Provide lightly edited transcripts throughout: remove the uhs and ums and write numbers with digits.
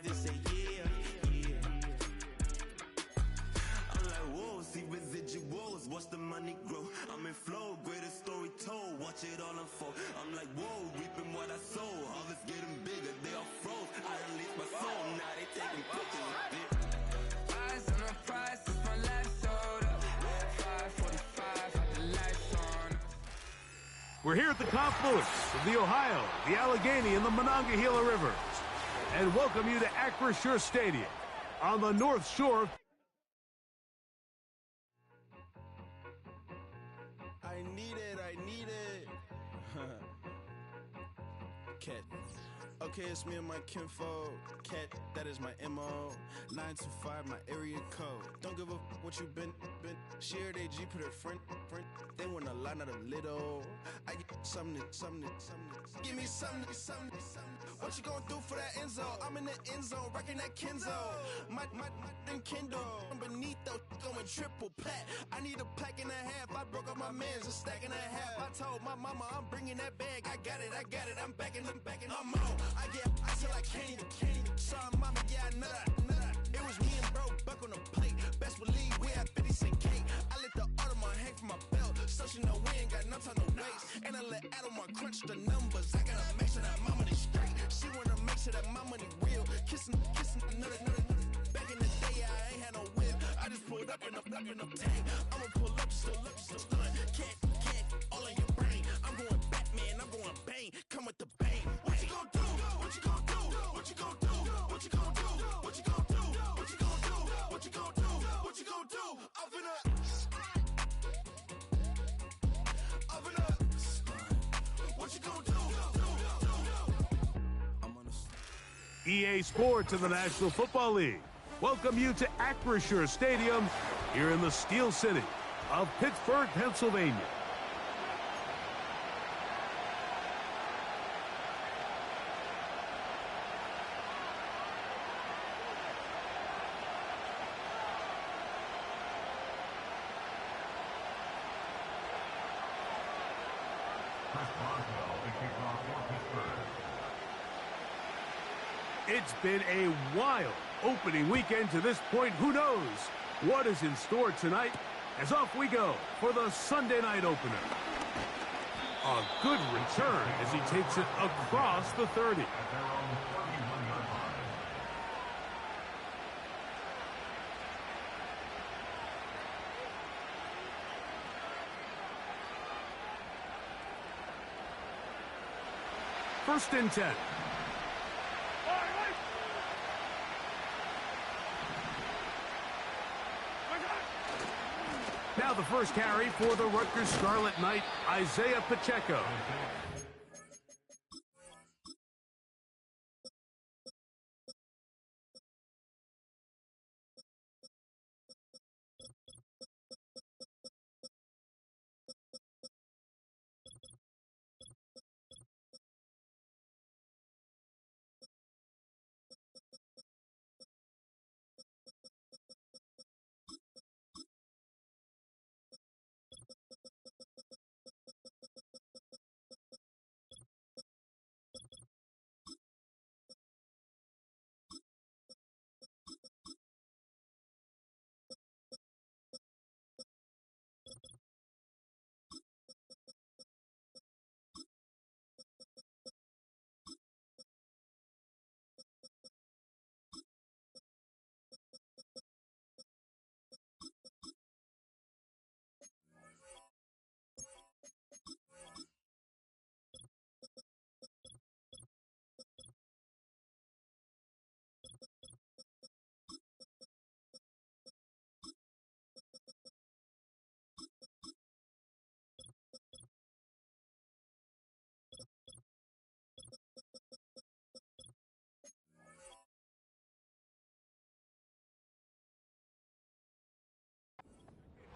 they say yeah, yeah. I'm like, whoa, see residuals, watch the money grow. I'm in flow, greatest story told, watch it all unfold. I'm like, whoa, reaping what I sow, harvest getting bigger, they all froze. I released my soul, now they taking pictures of it. Eyes on the prize, it's my life sold up. 5:45, the lights on. We're here at the confluence of the Ohio, the Allegheny, and the Monongahela Rivers, and welcome you to Acrisure Stadium on the North Shore. I need it. Cat. Okay, it's me and my kinfolk. Cat, that is my MO. 925, my area code. Don't give a what you been. Share they G, put her friend. They want a lot, not a little. I get something. Give me something. What you gonna do for that Enzo? I'm in the end zone, rocking that Kenzo. My Kindle. Beneath though, going triple plat. I need a pack and a half. I broke up my mans, a stack and a half. I told my mama I'm bringing that bag. I got it. I'm backing, I'm on. I till I can't. Sorry, mama, yeah, I know that. It was me and bro, buck on the plate. Best believe we had 50 cent cake. I let the Audemars hang from my belt, so she know we ain't got no time to waste. And I let Audemars crunch the numbers. I gotta make sure that my money straight. She wanna make sure that my money real. Kissing another. Back in the day, I ain't had no whip. I just pulled up in a tank. I'ma pull up, just stun. Can't, all in your brain. I'm going Batman, I'm going bang. Come with the bang. What you gonna do? What you gonna do? What you gonna do? What you gonna do? What you gonna do? What you gonna do? What you gonna do? What you gonna do? I'm finna. What you gonna do? I'm on a. EA Sports and the National Football League welcome you to Acrisure Stadium here in the Steel City of Pittsburgh, Pennsylvania. It's been a wild opening weekend to this point. Who knows what is in store tonight as off we go for the Sunday night opener. A good return as he takes it across the 30. First and 10. Now the first carry for the Rutgers Scarlet Knight, Isaiah Pacheco.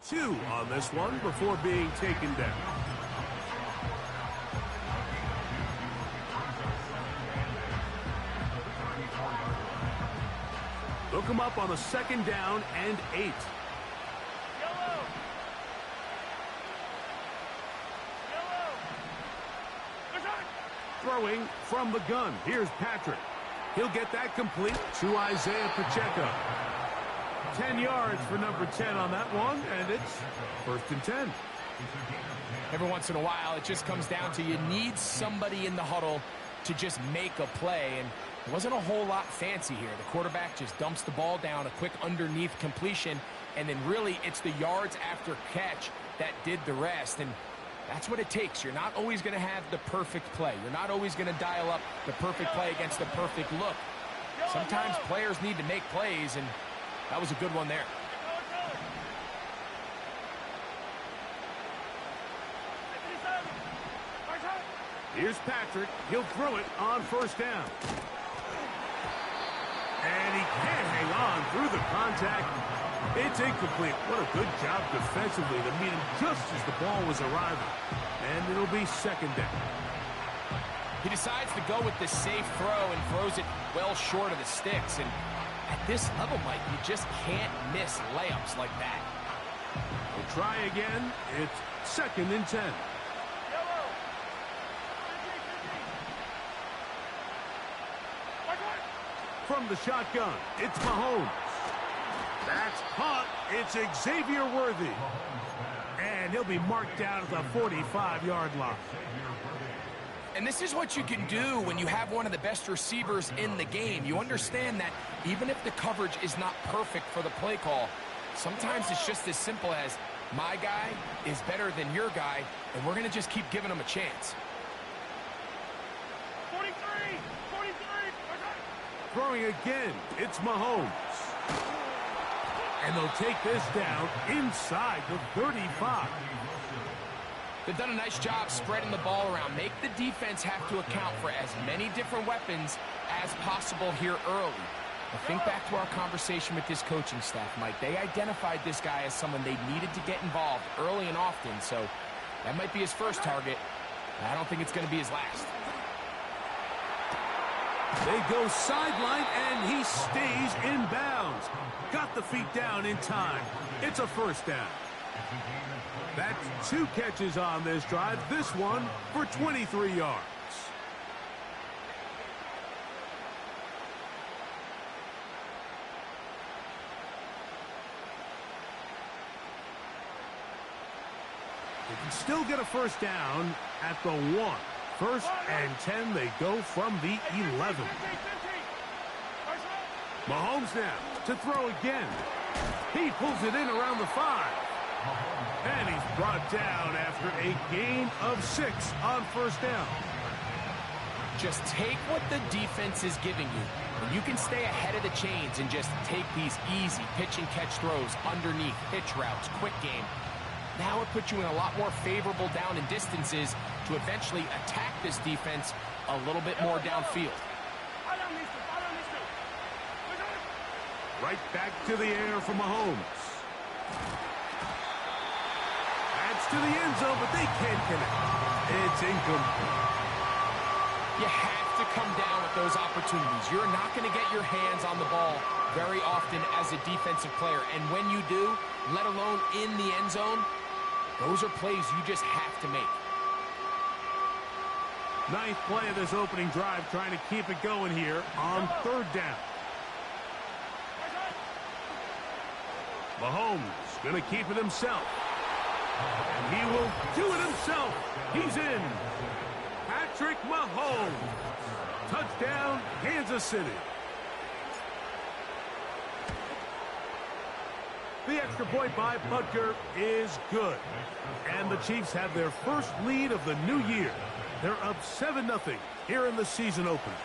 Two on this one before being taken down. Look him up on a second down and 8. Throwing from the gun. Here's Patrick. He'll get that complete to Isaiah Pacheco. 10 yards for number 10 on that one, and it's 1st and 10. Every once in a while, it just comes down to you need somebody in the huddle to just make a play, and it wasn't a whole lot fancy here. The quarterback just dumps the ball down, a quick underneath completion, and then really it's the yards after catch that did the rest, and that's what it takes. You're not always going to have the perfect play. You're not always going to dial up the perfect play against the perfect look. Sometimes players need to make plays, and that was a good one there. Here's Patrick. He'll throw it on 1st down. And he can't hang on through the contact. It's incomplete. What a good job defensively to meet him just as the ball was arriving. And it'll be 2nd down. He decides to go with the safe throw and throws it well short of the sticks. And at this level, Mike, you just can't miss layups like that. We'll try again. It's 2nd and 10. From the shotgun, it's Mahomes. That's caught. It's Xavier Worthy. And he'll be marked down at the 45-yard line. And this is what you can do when you have one of the best receivers in the game. You understand that even if the coverage is not perfect for the play call, sometimes it's just as simple as my guy is better than your guy, and we're going to just keep giving him a chance. 43! Throwing again, it's Mahomes. And they'll take this down inside the 35. They've done a nice job spreading the ball around. Make the defense have to account for as many different weapons as possible here early. But think back to our conversation with this coaching staff, Mike. They identified this guy as someone they needed to get involved early and often, so that might be his first target. I don't think it's going to be his last. They go sideline, and he stays in bounds. Got the feet down in time. It's a 1st down. That's 2 catches on this drive. This one for 23 yards. They can still get a 1st down at the 1. 1st and 10, they go from the 11. Mahomes now to throw again. He pulls it in around the 5. And he's brought down after a gain of 6 on 1st down. Just take what the defense is giving you. When you can stay ahead of the chains and just take these easy pitch and catch throws underneath, pitch routes, quick game, now it puts you in a lot more favorable down and distances to eventually attack this defense a little bit more downfield. Right back to the air for Mahomes. That's to the end zone, but they can't connect. It's incomplete. You have to come down with those opportunities. You're not going to get your hands on the ball very often as a defensive player. And when you do, let alone in the end zone, those are plays you just have to make. 9th play of this opening drive, trying to keep it going here on 3rd down. Mahomes going to keep it himself. And he will do it himself. He's in. Patrick Mahomes. Touchdown, Kansas City. The extra point by Butker is good. And the Chiefs have their first lead of the new year. They're up 7-0 here in the season opener.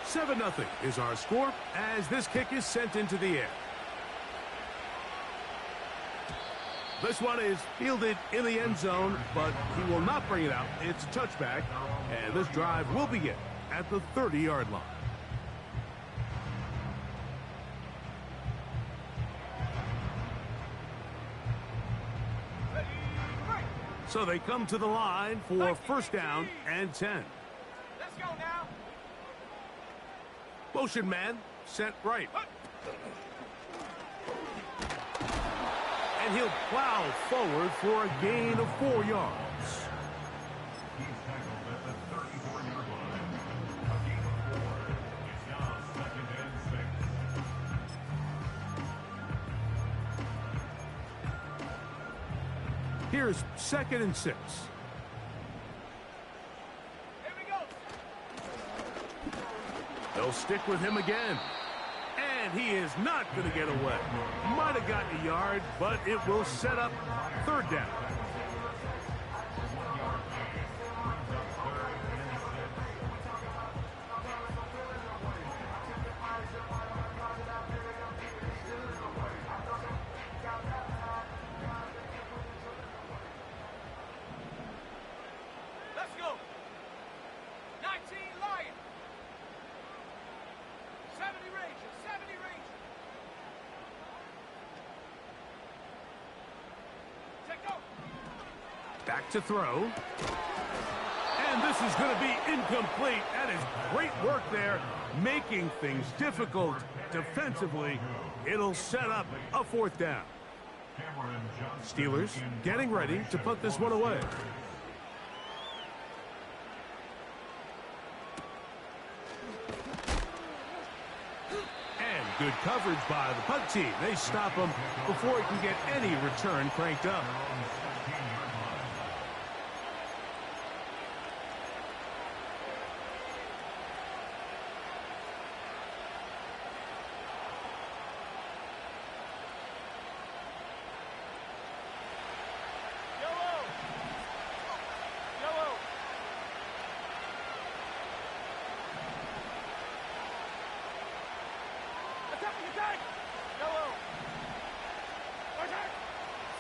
7-0 is our score as this kick is sent into the air. This one is fielded in the end zone, but he will not bring it out. It's touchback, and this drive will begin at the 30-yard line. So they come to the line for 1st down and 10. Let's go now. Motion man, set right. And he'll plow forward for a gain of 4 yards. Here's 2nd and 6. Here we go. They'll stick with him again. And he is not going to get away. Might have gotten a yard, but it will set up 3rd down. Let's go. 19 Lions. 70 Rangers. 70 Rangers. Check go. Back to throw. And this is going to be incomplete. That is great work there, making things difficult defensively. It'll set up a 4th down. Steelers getting ready to put this one away. And good coverage by the punt team. They stop him before he can get any return cranked up.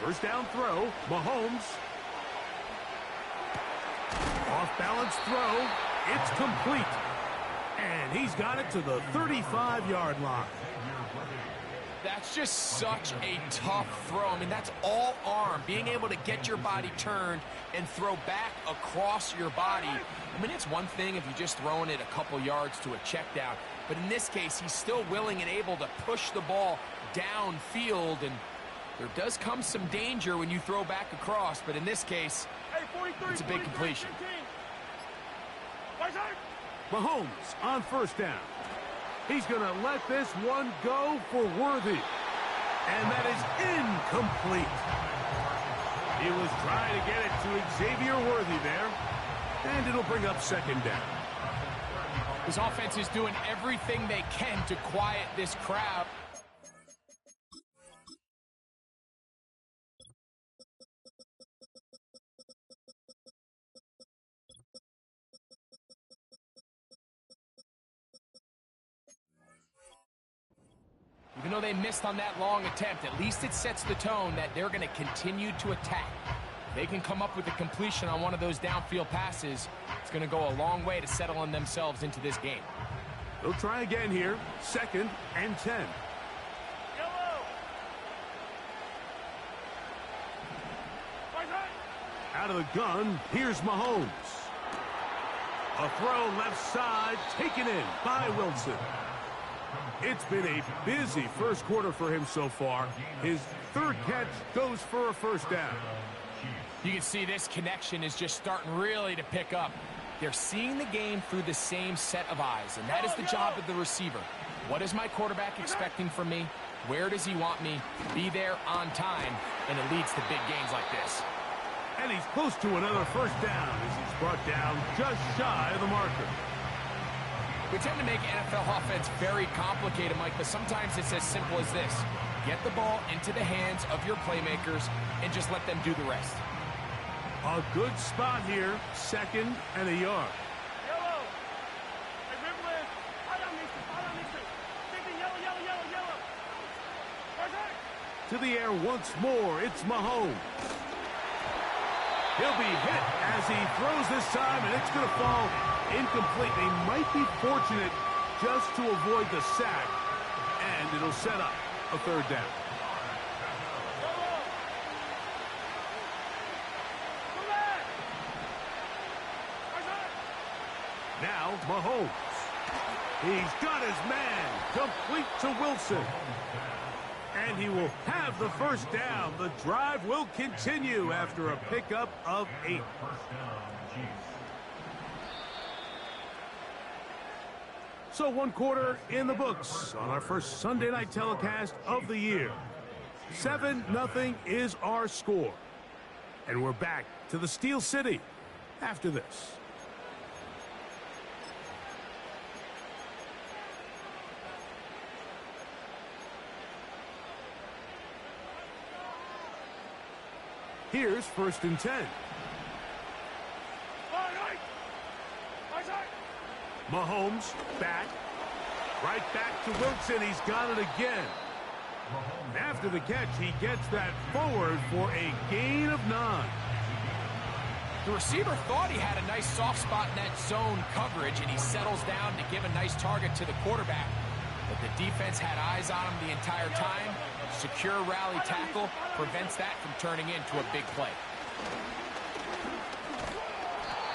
First down throw, Mahomes. Off balance throw, it's complete. And he's got it to the 35-yard line. That's just such a tough throw. I mean, that's all arm. Being able to get your body turned and throw back across your body. I mean, it's one thing if you're just throwing it a couple yards to a check down. But in this case, he's still willing and able to push the ball downfield. And there does come some danger when you throw back across. But in this case, it's a big completion. Mahomes on first down. He's going to let this one go for Worthy. And that is incomplete. He was trying to get it to Xavier Worthy there. And it'll bring up 2nd down. This offense is doing everything they can to quiet this crowd. Even though they missed on that long attempt, at least it sets the tone that they're going to continue to attack. If they can come up with a completion on one of those downfield passes, it's going to go a long way to settling themselves into this game. They'll try again here. 2nd and 10. Out of the gun, here's Mahomes. A throw left side, taken in by Wilson. It's been a busy first quarter for him so far. His 3rd catch goes for a 1st down. You can see this connection is just starting really to pick up. They're seeing the game through the same set of eyes, and that is the job of the receiver. What is my quarterback expecting from me? Where does he want me? Be there on time, and it leads to big gains like this. And he's close to another 1st down as he's brought down just shy of the marker. We tend to make NFL offense very complicated, Mike, but sometimes it's as simple as this. Get the ball into the hands of your playmakers and just let them do the rest. A good spot here, 2nd and a yard. To the air once more, it's Mahomes. He'll be hit as he throws this time, and it's going to fall incomplete. They might be fortunate just to avoid the sack, and it'll set up a 3rd down. Now Mahomes. He's got his man complete to Wilson. And he will have the 1st down. The drive will continue after a pickup of 8. So 1 quarter in the books on our first Sunday night telecast of the year. 7-0 is our score. And we're back to the Steel City after this. Here's 1st and 10. Mahomes back. Right back to Wilson. He's got it again. After the catch, he gets that forward for a gain of 9. The receiver thought he had a nice soft spot in that zone coverage, and he settles down to give a nice target to the quarterback. But the defense had eyes on him the entire time. Secure rally tackle prevents that from turning into a big play.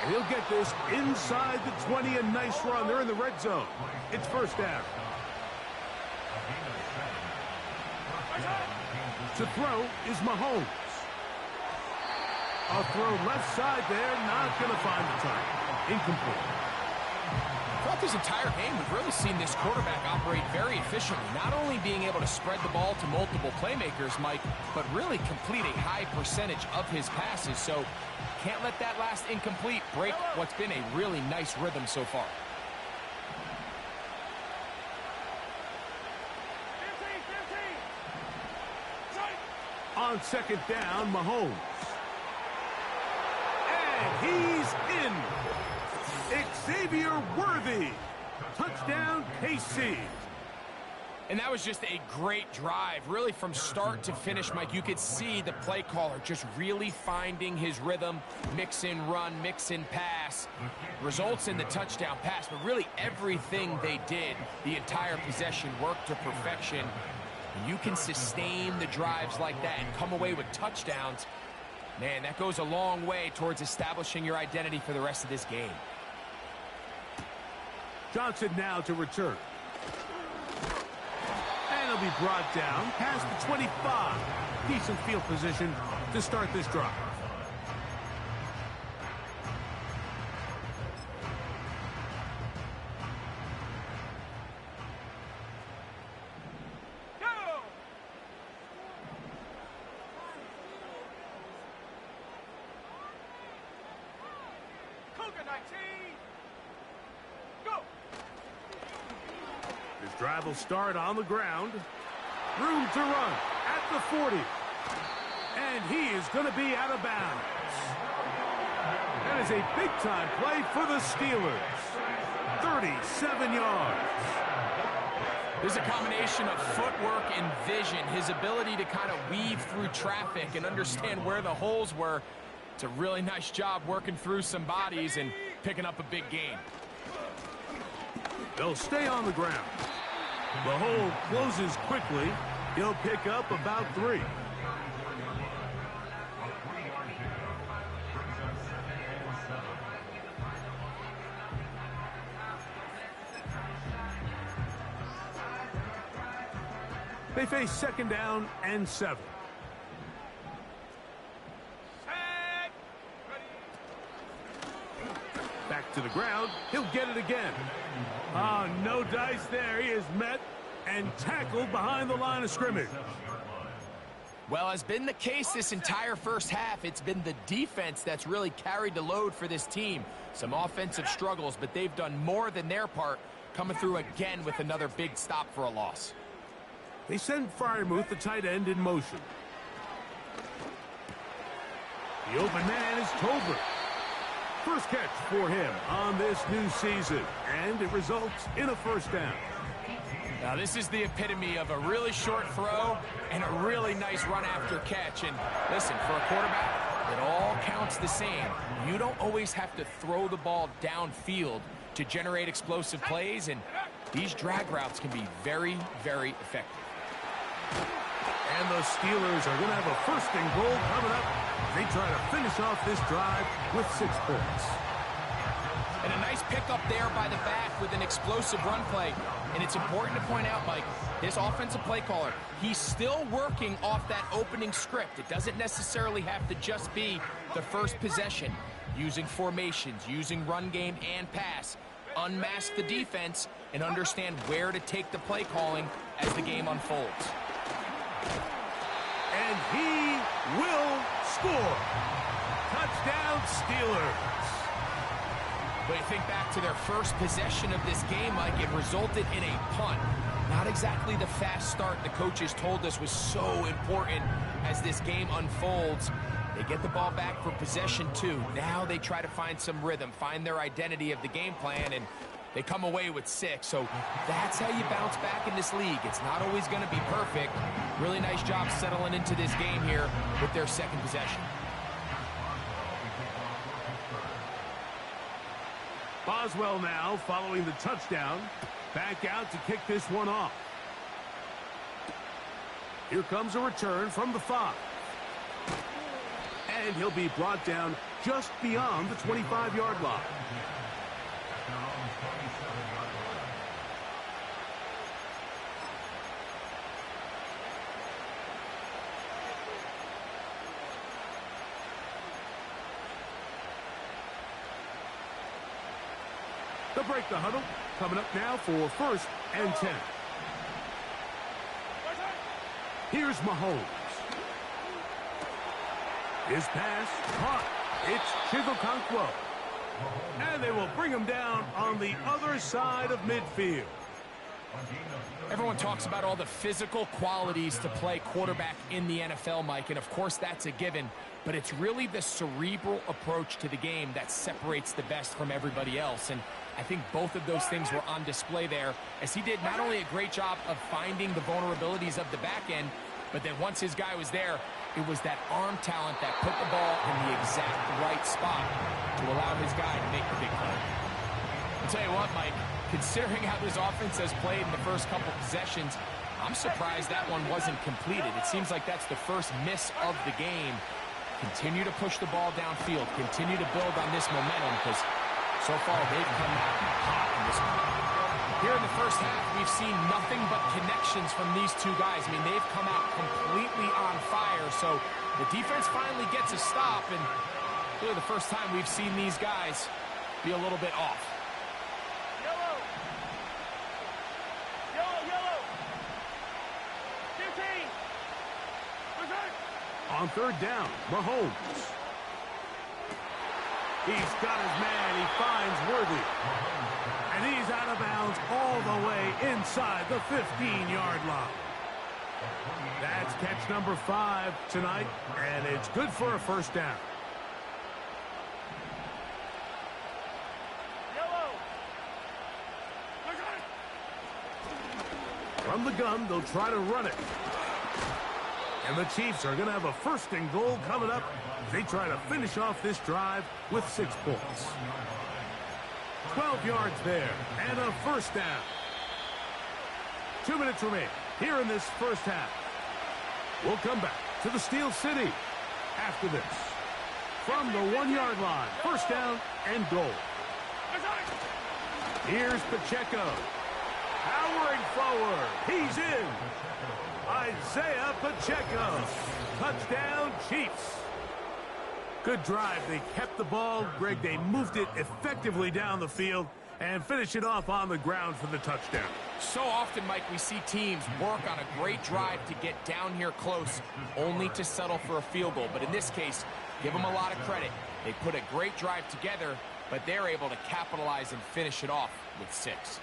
And he'll get this inside the 20, a nice run. They're in the red zone. It's 1st down. To throw is Mahomes. A throw left side there, not going to find the target. Incomplete. Throughout this entire game, we've really seen this quarterback operate very efficiently, not only being able to spread the ball to multiple playmakers, Mike, but really complete a high percentage of his passes. So can't let that last incomplete break what's been a really nice rhythm so far. On 2nd down, Mahomes. And he's in. Xavier Worthy. Touchdown, KC. And that was just a great drive, really from start to finish, Mike. You could see the play caller just really finding his rhythm, mix in run, mix in pass. Results in the touchdown pass, but really everything they did, the entire possession worked to perfection. And you can sustain the drives like that and come away with touchdowns. Man, that goes a long way towards establishing your identity for the rest of this game. Johnson now to return. And he'll be brought down past the 25. Decent field position to start this drive. Drive will start on the ground. Room to run at the 40. And he is going to be out of bounds. That is a big-time play for the Steelers. 37 yards. There's a combination of footwork and vision, his ability to kind of weave through traffic and understand where the holes were. It's a really nice job working through some bodies and picking up a big gain. They'll stay on the ground. The hole closes quickly. He'll pick up about 3. They face 2nd down and 7. Back to the ground. He'll get it again. Oh, no dice there. He is met and tackled behind the line of scrimmage. Well, as been the case this entire first half, it's been the defense that's really carried the load for this team. Some offensive struggles, but they've done more than their part, coming through again with another big stop for a loss. They send Freiermuth, the tight end, in motion. The open man is Tolbert. First catch for him on this new season, and it results in a 1st down. Now, this is the epitome of a really short throw and a really nice run after catch. And listen, for a quarterback, it all counts the same. You don't always have to throw the ball downfield to generate explosive plays, and these drag routes can be very, very effective. And the Steelers are going to have a 1st and goal coming up. They try to finish off this drive with 6 points. And a nice pickup there by the back with an explosive run play. And it's important to point out, Mike, this offensive play caller, he's still working off that opening script. It doesn't necessarily have to just be the first possession. Using formations, using run game and pass. Unmask the defense and understand where to take the play calling as the game unfolds. And he will score. Touchdown, Steelers. But you think back to their first possession of this game, Mike, it resulted in a punt. Not exactly the fast start the coaches told us was so important as this game unfolds. They get the ball back for possession 2. Now they try to find some rhythm, find their identity of the game plan, and they come away with 6. So that's how you bounce back in this league. It's not always going to be perfect. Really nice job settling into this game here with their second possession. Boswell now following the touchdown. Back out to kick this one off. Here comes a return from the 5. And he'll be brought down just beyond the 25-yard line. They'll break the huddle. Coming up now for 1st and 10. Here's Mahomes. His pass caught. It's Chigokonkwo. And they will bring him down on the other side of midfield. Everyone talks about all the physical qualities to play quarterback in the NFL, Mike, and of course that's a given, but it's really the cerebral approach to the game that separates the best from everybody else, and I think both of those things were on display there, as he did not only a great job of finding the vulnerabilities of the back end, but then once his guy was there, it was that arm talent that put the ball in the exact right spot to allow his guy to make the big play. I'll tell you what, Mike, considering how this offense has played in the first couple possessions, I'm surprised that one wasn't completed. It seems like that's the first miss of the game. Continue to push the ball downfield. Continue to build on this momentum because so far they've come out hot in this one. Here in the first half, we've seen nothing but connections from these two guys. I mean, they've come out completely on fire. So the defense finally gets a stop, and really the first time we've seen these guys be a little bit off. On 3rd down, Mahomes. He's got his man. He finds Worthy. And he's out of bounds all the way inside the 15-yard line. That's catch number 5 tonight, and it's good for a 1st down. From the gun, they'll try to run it. And the Chiefs are going to have a 1st and goal coming up. They try to finish off this drive with 6 points. 12 yards there and a 1st down. 2 minutes remain here in this first half. We'll come back to the Steel City after this. From the 1-yard line, 1st down and goal. Here's Pacheco. Powering forward. He's in. Isaiah Pacheco. Touchdown, Chiefs. Good drive. They kept the ball. Greg, they moved it effectively down the field and finish it off on the ground for the touchdown. So often, Mike, we see teams work on a great drive to get down here close, only to settle for a field goal. But in this case, give them a lot of credit. They put a great drive together, but they're able to capitalize and finish it off with 6.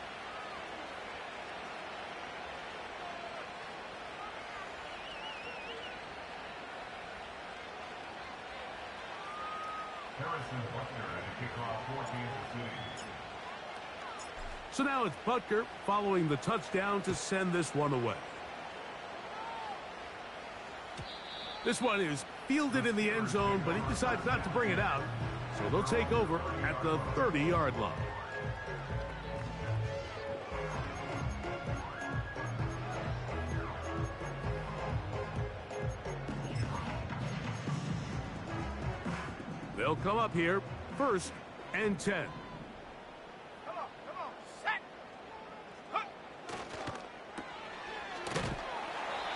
So now it's Butker following the touchdown to send this one away. This one is fielded in the end zone, but he decides not to bring it out. So they'll take over at the 30-yard line. They'll come up here, 1st and 10.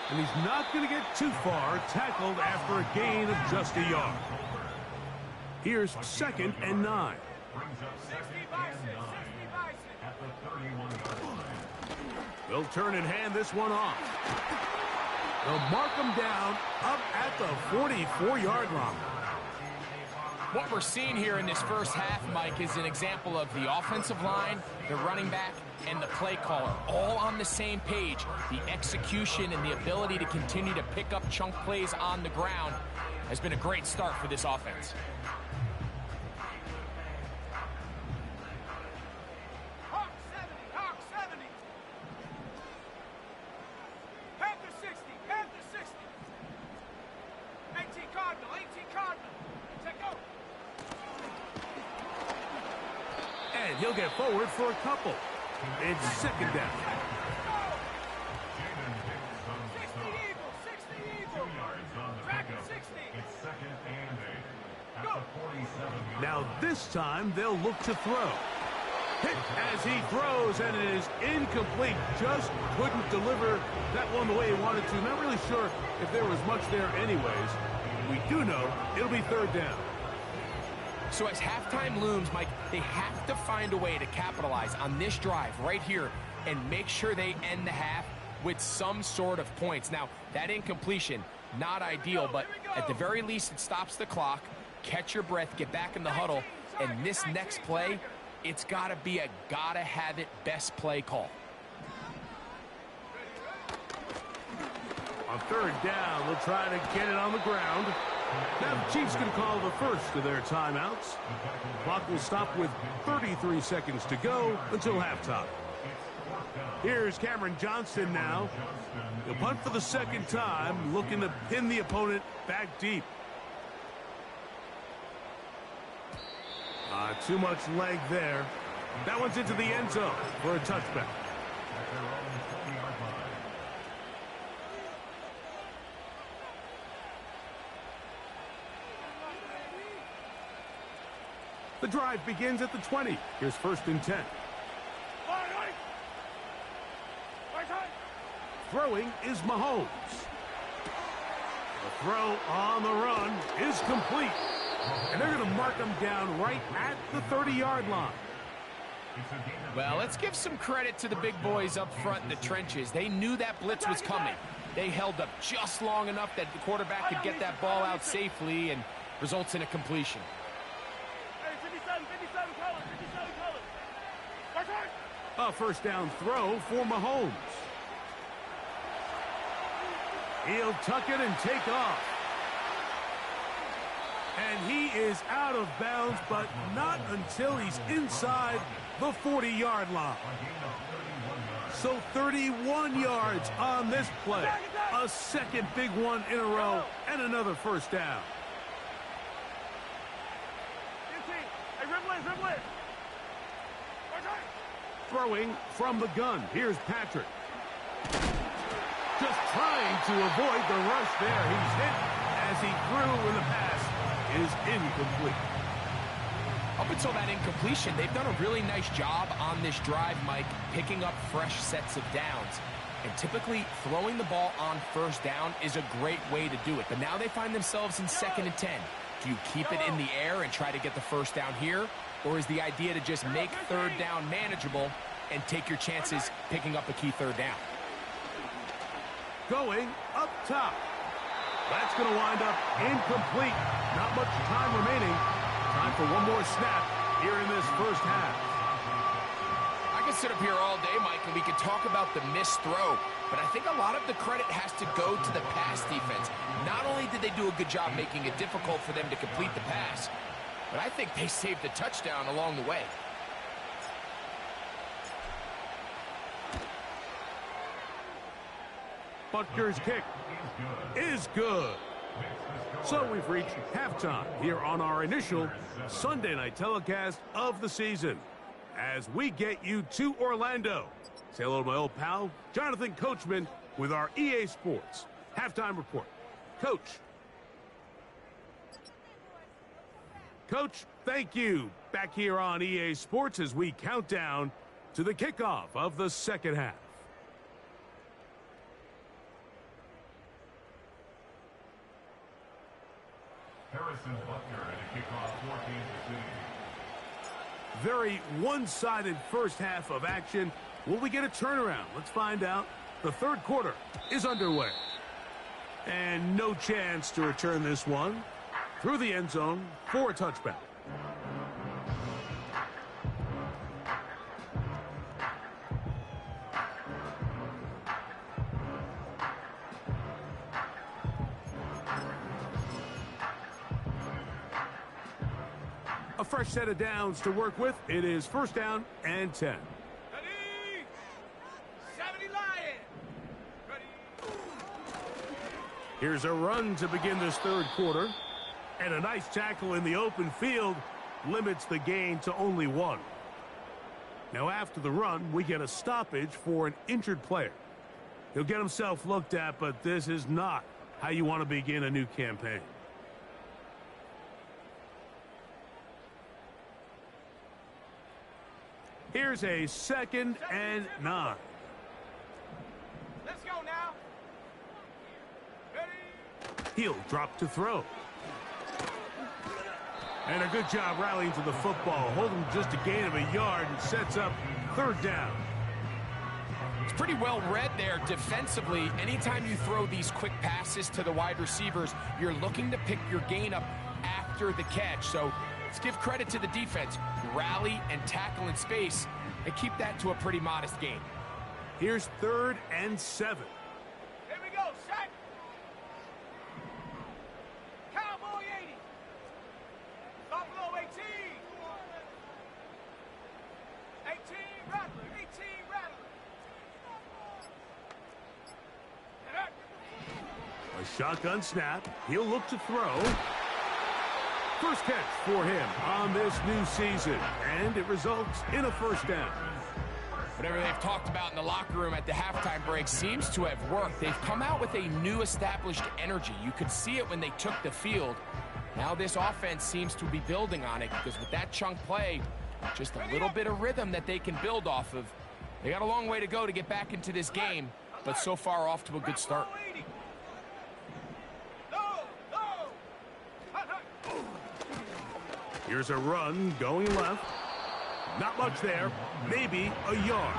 And he's not going to get too far, tackled after a gain of just a yard. Here's 2nd and 9. They'll turn and hand this one off. They'll mark him down up at the 44-yard line. What we're seeing here in this first half, Mike, is an example of the offensive line, the running back, and the play caller all on the same page. The execution and the ability to continue to pick up chunk plays on the ground has been a great start for this offense. Hawk 70. Panther 60. 18 Cardinal. Check go. And he'll get forward for a couple. It's second down. 60 Eagles. Track 60. It's second and 8. At the 47. Now this time they'll look to throw. Hit as he throws, and it is incomplete. Just couldn't deliver that one the way he wanted to. Not really sure if there was much there anyways. We do know it'll be third down. So as halftime looms, Mike, they have to find a way to capitalize on this drive right here and make sure they end the half with some sort of points. Now, that incompletion, not ideal, but at the very least it stops the clock. Catch your breath, get back in the huddle, and this next play, it's got to be a gotta-have-it best play call. On third down, they'll try to get it on the ground. Now the Chiefs can call the first of their timeouts. The clock will stop with 33 seconds to go until halftime. Here's Cameron Johnston now. He'll punt for the second time, looking to pin the opponent back deep. Too much leg there. That one's into the end zone for a touchback. The drive begins at the 20. Here's first and 10. Throwing is Mahomes. The throw on the run is complete. And they're going to mark him down right at the 30-yard line. Well, let's give some credit to the big boys up front in the trenches. They knew that blitz was coming. They held up just long enough that the quarterback could get that ball out safely and results in a completion. A first down throw for Mahomes. He'll tuck it and take off. And he is out of bounds, but not until he's inside the 40-yard line. So 31 yards on this play. A second big one in a row and another first down. Throwing from the gun. Here's Patrick. Just trying to avoid the rush there. He's hit as he threw, and the pass is incomplete. Up until that incompletion, they've done a really nice job on this drive, Mike, picking up fresh sets of downs. And typically, throwing the ball on first down is a great way to do it. But now they find themselves in second and 10. Do you keep it in the air and try to get the first down here? Or is the idea to just make third down manageable and take your chances picking up a key third down? Going up top. That's going to wind up incomplete. Not much time remaining. Time for one more snap here in this first half. I could sit up here all day, Mike, and we could talk about the missed throw, but I think a lot of the credit has to go to the pass defense. Not only did they do a good job making it difficult for them to complete the pass, but I think they saved a touchdown along the way. Butker's kick is good. So we've reached halftime here on our initial Sunday night telecast of the season as we get you to Orlando. Say hello to my old pal, Jonathan Coachman, with our EA Sports halftime report. Coach. Coach, thank you. Back here on EA Sports as we count down to the kickoff of the second half. Harrison Butker at a kickoff for Kansas City. Very one-sided first half of action. Will we get a turnaround? Let's find out. The third quarter is underway. And no chance to return this one. through the end zone for a touchback. A fresh set of downs to work with. It is 1st down and 10. Ready? 70 Lion. Ready? Here's a run to begin this 3rd quarter. And a nice tackle in the open field limits the gain to only 1. Now after the run, we get a stoppage for an injured player. He'll get himself looked at, but this is not how you want to begin a new campaign. Here's a 2nd and 9. Let's go now. Ready? He'll drop to throw. And a good job rallying to the football, holding just a gain of a yard and sets up 3rd down. It's pretty well read there defensively. Anytime you throw these quick passes to the wide receivers, you're looking to pick your gain up after the catch. So let's give credit to the defense. Rally and tackle in space and keep that to a pretty modest gain. Here's 3rd and 7. Here we go. Set. Cowboy 80. Buffalo 18. 18 Rattler. 18 Rattler. A shotgun snap. He'll look to throw. First catch for him on this new season, and it results in a 1st down. Whatever they've talked about in the locker room at the halftime break seems to have worked. They've come out with a new established energy. You could see it when they took the field. Now this offense seems to be building on it because with that chunk play, just a little bit of rhythm that they can build off of. They got a long way to go to get back into this game, but so far off to a good start. Here's a run going left. Not much there. Maybe a yard.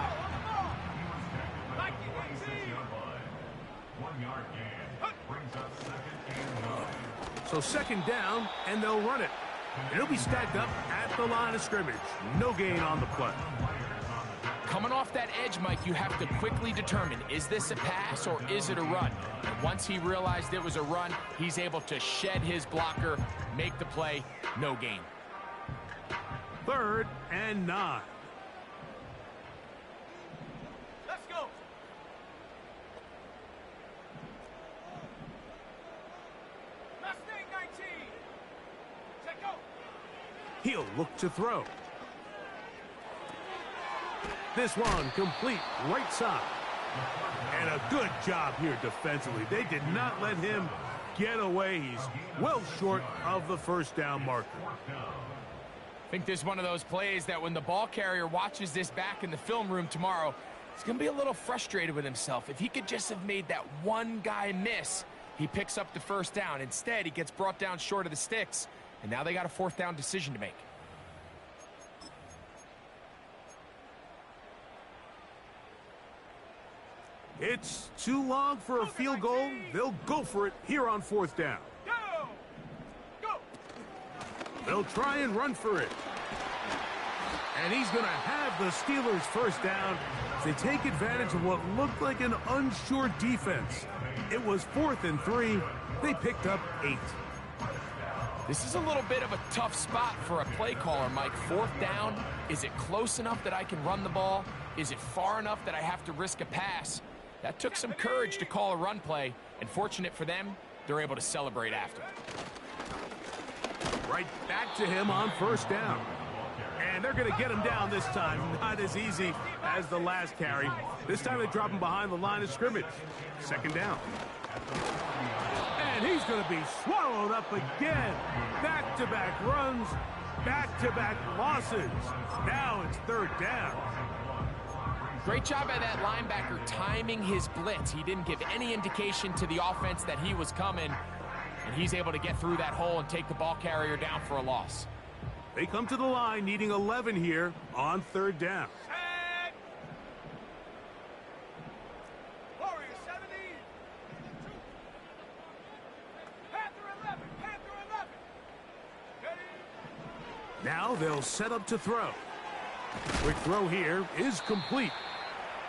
1 yard gain. Brings up 2nd and 9. So 2nd down, and they'll run it. And it'll be stacked up at the line of scrimmage. No gain on the play. Coming off that edge, Mike, you have to quickly determine, is this a pass or is it a run? And once he realized it was a run, he's able to shed his blocker, make the play, no gain. 3rd and 9. Let's go. Mustang 19. Check go. He'll look to throw. This one complete right side. And a good job here defensively. They did not let him get away. He's well short of the 1st down marker. I think this is one of those plays that when the ball carrier watches this back in the film room tomorrow, he's going to be a little frustrated with himself. If he could just have made that one guy miss, he picks up the 1st down. Instead, he gets brought down short of the sticks, and now they got a 4th down decision to make. It's too long for a field goal. They'll go for it here on 4th down. Go. Go. They'll try and run for it. And he's going to have the Steelers' 1st down. They take advantage of what looked like an unsure defense. It was 4th and 3. They picked up 8. This is a little bit of a tough spot for a play caller, Mike. 4th down, is it close enough that I can run the ball? Is it far enough that I have to risk a pass? That took some courage to call a run play, and fortunate for them, they're able to celebrate after. Right back to him on 1st down. And they're going to get him down this time. Not as easy as the last carry. This time they drop him behind the line of scrimmage. 2nd down. And he's going to be swallowed up again. Back-to-back runs, back-to-back losses. Now it's 3rd down. Great job by that linebacker timing his blitz. He didn't give any indication to the offense that he was coming, and he's able to get through that hole and take the ball carrier down for a loss. They come to the line needing 11 here on 3rd down. Set. Warrior 70. Panther 11. Panther 11. Now they'll set up to throw. Quick throw here is complete.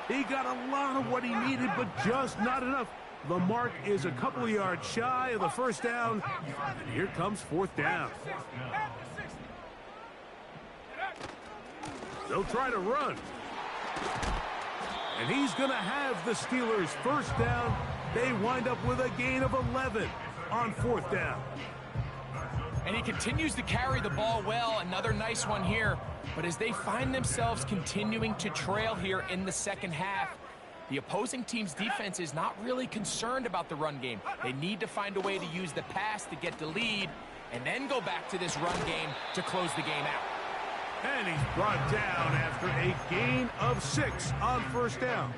He got a lot of what he needed, but just not enough. The mark is a couple of yards shy of the first down. And here comes fourth down. They'll try to run. And he's going to have the Steelers first down. They wind up with a gain of 11 on fourth down. And he continues to carry the ball well. Another nice one here. But as they find themselves continuing to trail here in the second half, the opposing team's defense is not really concerned about the run game. They need to find a way to use the pass to get the lead and then go back to this run game to close the game out. And he's brought down after a gain of 6 on first down.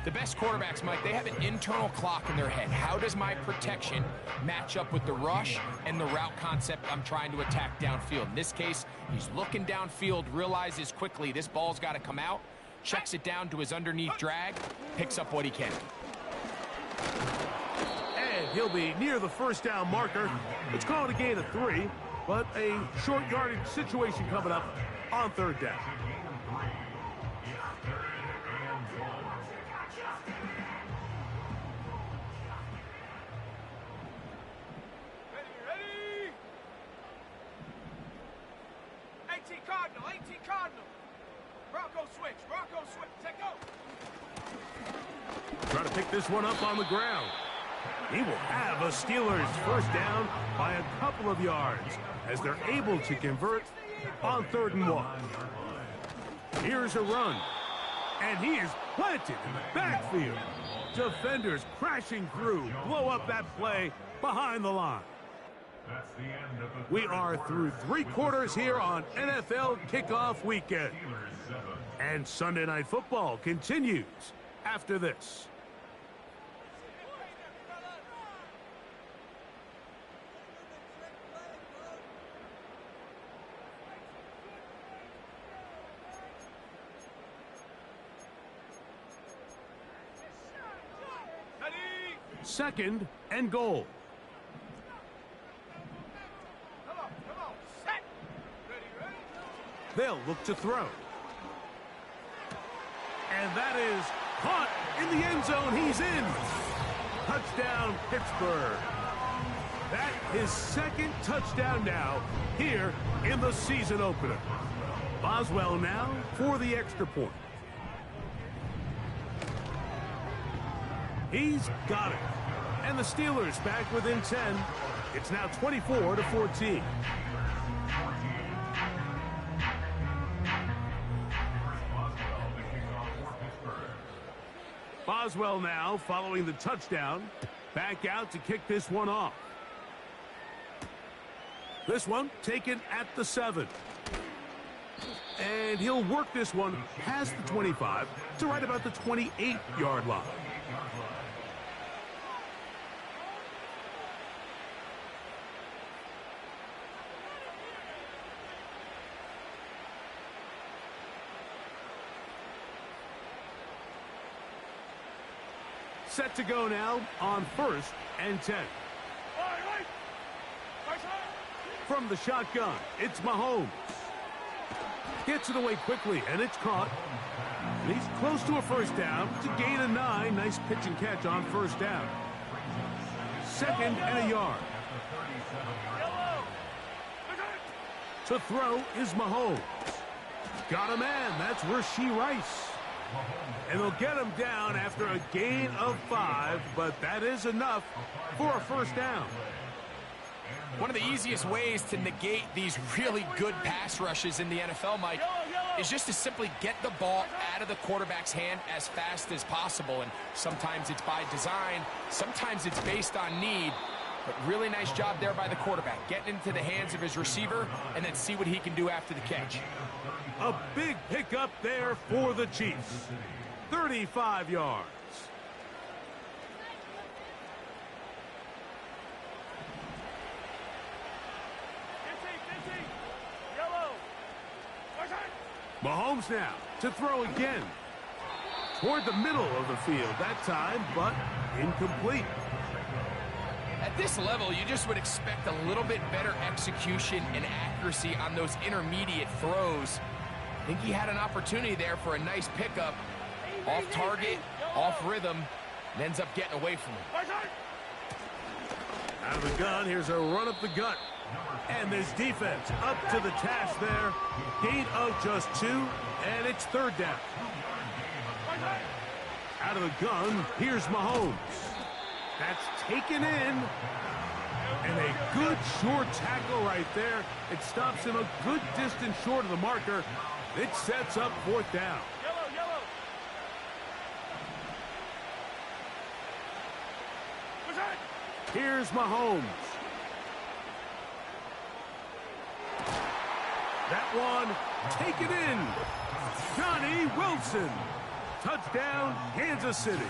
The best quarterbacks, Mike, they have an internal clock in their head. How does my protection match up with the rush and the route concept I'm trying to attack downfield? In this case, he's looking downfield, realizes quickly this ball's got to come out, checks it down to his underneath drag, picks up what he can. And he'll be near the first down marker. Let's call it a gain of 3, but a short yardage situation coming up on third down. Ready? 18 Cardinal. Bronco switch, take go. Trying to pick this one up on the ground. He will have a Steelers first down by a couple of yards as they're able to convert on 3rd and 1. Here's a run. And he is planted in the backfield. Defenders crashing through, blow up that play behind the line. That's the end of the We are through 3 quarters here on NFL Kickoff Weekend. Steelers 7. And Sunday Night Football continues after this. Second and goal. Come on, set. Ready? They'll look to throw. And that is caught in the end zone. He's in. Touchdown, Pittsburgh. That is second touchdown now here in the season opener. Boswell now for the extra point. He's got it. And the Steelers back within 10. It's now 24-14. Boswell now following the touchdown. Back out to kick this one off. This one taken at the 7. And he'll work this one past the 25 to right about the 28-yard line. Set to go now on 1st and 10. From the shotgun, it's Mahomes. Gets it away quickly, and it's caught. And he's close to a first down to gain a 9. Nice pitch and catch on first down. 2nd and a yard. To throw is Mahomes. Got a man. That's Rashee Rice. And they'll get him down after a gain of 5, but that is enough for a first down. One of the easiest ways to negate these really good pass rushes in the NFL, Mike, is just to simply get the ball out of the quarterback's hand as fast as possible. And sometimes it's by design, sometimes it's based on need. But really nice job there by the quarterback, getting into the hands of his receiver and then see what he can do after the catch. A big pickup there for the Chiefs. 35 yards. Mahomes now to throw again. Toward the middle of the field that time, but incomplete. At this level, you just would expect a little bit better execution and accuracy on those intermediate throws. I think he had an opportunity there for a nice pickup. Off target, off rhythm, and ends up getting away from him. Out of the gun, here's a run up the gut. And this defense up to the task there. Gain of just 2, and it's third down. Out of the gun, here's Mahomes. That's taken in. And a good short tackle right there. It stops him a good distance short of the marker. It sets up fourth down. Yellow. Here's Mahomes. That one taken in. Johnny Wilson. Touchdown, Kansas City.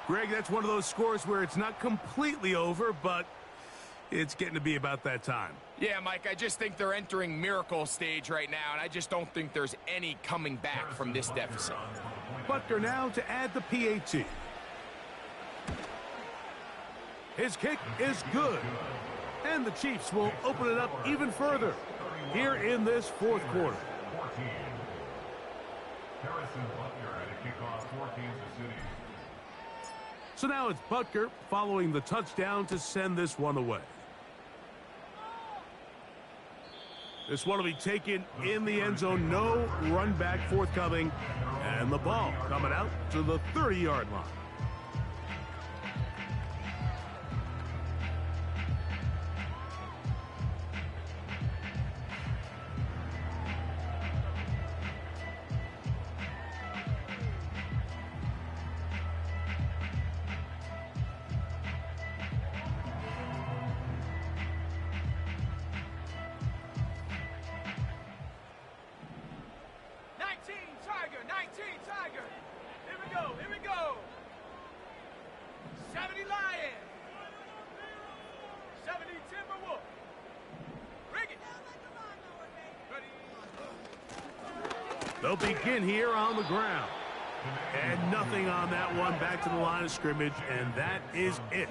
Greg, that's one of those scores where it's not completely over, but it's getting to be about that time. Yeah, Mike, I just think they're entering miracle stage right now, and I just don't think there's any coming back from this deficit. Butker now to add the PAT. His kick is good. And the Chiefs will open it up even further here in this fourth quarter. So now it's Butker following the touchdown to send this one away. This one will be taken in the end zone. No run back forthcoming. And the ball coming out to the 30-yard line. Tiger. Here we go. 70 Lion. 70 Timberwolf. Bring it. Ready. They'll begin here on the ground. And nothing on that one. Back to the line of scrimmage, and that is it.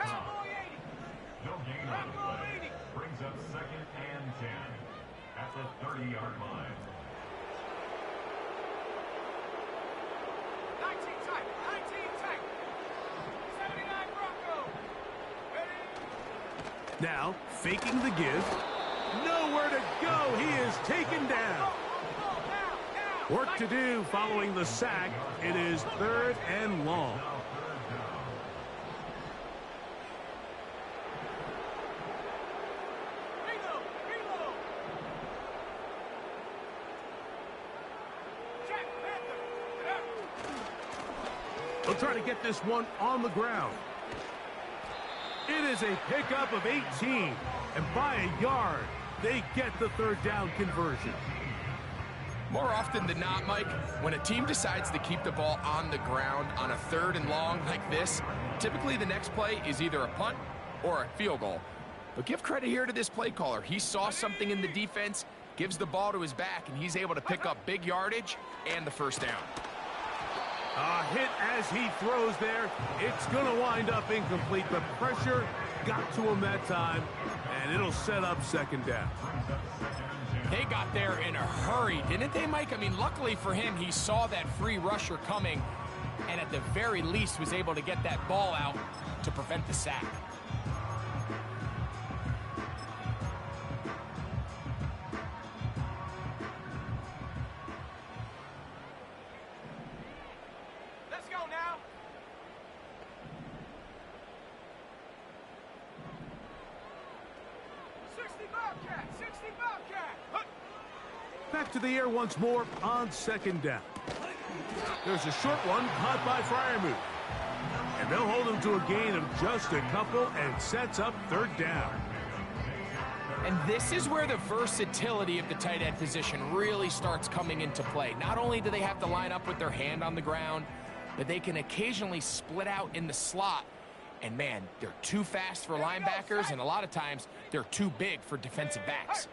No gain on the play. Brings up 2nd and 10 at the 30-yard line. 19 tight. 79 Bronco. Ready. Now, faking the give. Nowhere to go. He is taken down. Work to do following the sack. It is 3rd and long. Reload. Jack Panther. They'll try to get this one on the ground. It is a pickup of 18. And by a yard, they get the 3rd down conversion. More often than not, Mike, when a team decides to keep the ball on the ground on a 3rd and long like this, typically the next play is either a punt or a field goal. But give credit here to this play caller. He saw something in the defense, gives the ball to his back, and he's able to pick up big yardage and the 1st down. A hit as he throws there. It's going to wind up incomplete. The pressure got to him that time, and it'll set up 2nd down. They got there in a hurry, didn't they, Mike? I mean, luckily for him, he saw that free rusher coming and at the very least was able to get that ball out to prevent the sack. Let's go now. Back to the air once more on 2nd down. There's a short one caught by Freiermuth. And they'll hold him to a gain of just a couple and sets up 3rd down. And this is where the versatility of the tight end position really starts coming into play. Not only do they have to line up with their hand on the ground, but they can occasionally split out in the slot. And man, they're too fast for linebackers, and a lot of times they're too big for defensive backs.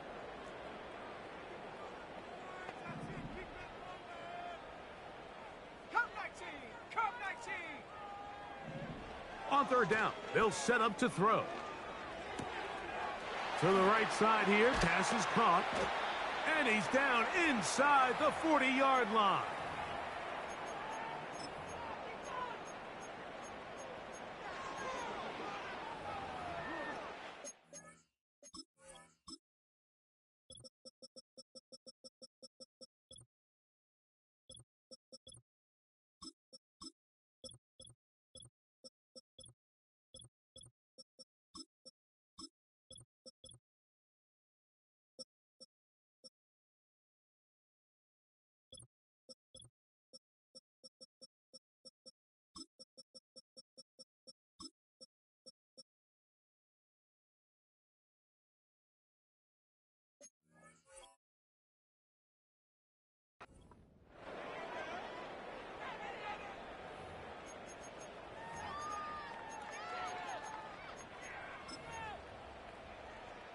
Come 19. On third down, they'll set up to throw. To the right side here, pass is caught. And he's down inside the 40-yard line.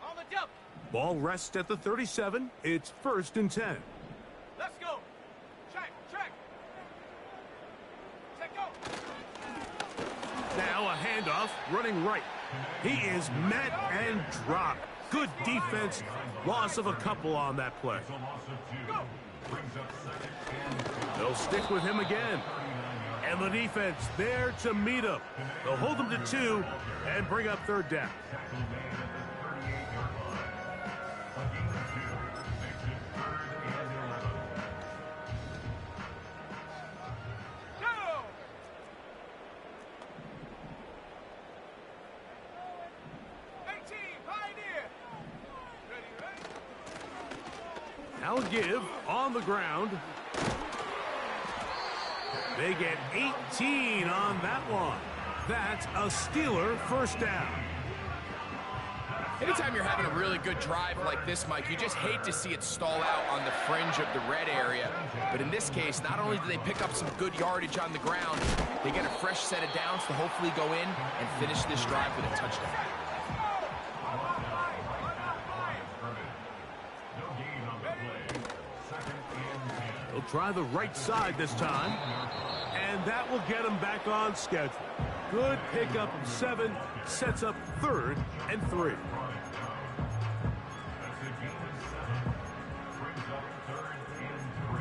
On the jump. Ball rests at the 37. It's 1st and 10. Let's go. Check. Check, go. Now a handoff, running right. He is met and dropped. Good defense. Loss of a couple on that play. It's a loss of 2. Brings up 2nd and 2. They'll stick with him again. And the defense there to meet him. They'll hold him to 2 and bring up 3rd down. Tackle made at the 38-yard line. A gain of 2 makes it 3rd and 11. Go. 18, Pioneer. Ready. Now a give on the ground. They get 18 on that one. That's a Steeler 1st down. Anytime you're having a really good drive like this, Mike, you just hate to see it stall out on the fringe of the red area. But in this case, not only do they pick up some good yardage on the ground, they get a fresh set of downs to hopefully go in and finish this drive with a touchdown. No gain on the play. 2nd and 10. They'll try the right side this time. And that will get him back on schedule. Good pickup of 7. Sets up 3rd and 3. That's a gain of 7. Brings up 3rd and 3.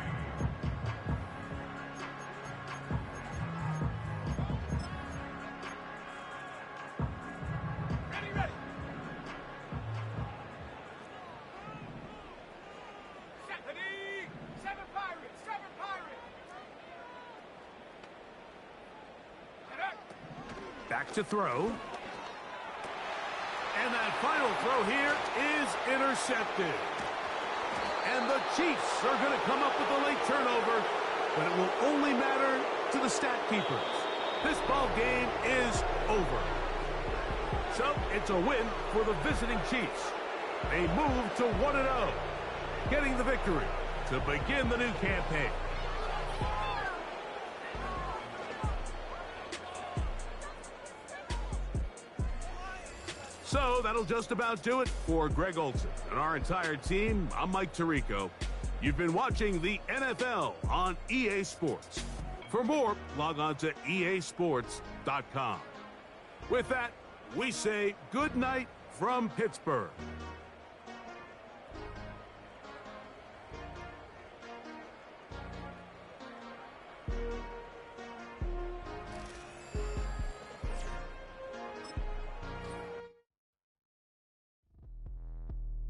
Ready. 7 Pirates. Back to throw. And that final throw here is intercepted. And the Chiefs are going to come up with a late turnover, but it will only matter to the stat keepers. This ball game is over. So it's a win for the visiting Chiefs. They move to 1-0, getting the victory to begin the new campaign. So that'll just about do it for Greg Olson and our entire team. I'm Mike Tirico. You've been watching the NFL on EA Sports. For more, log on to easports.com. With that, we say good night from Pittsburgh.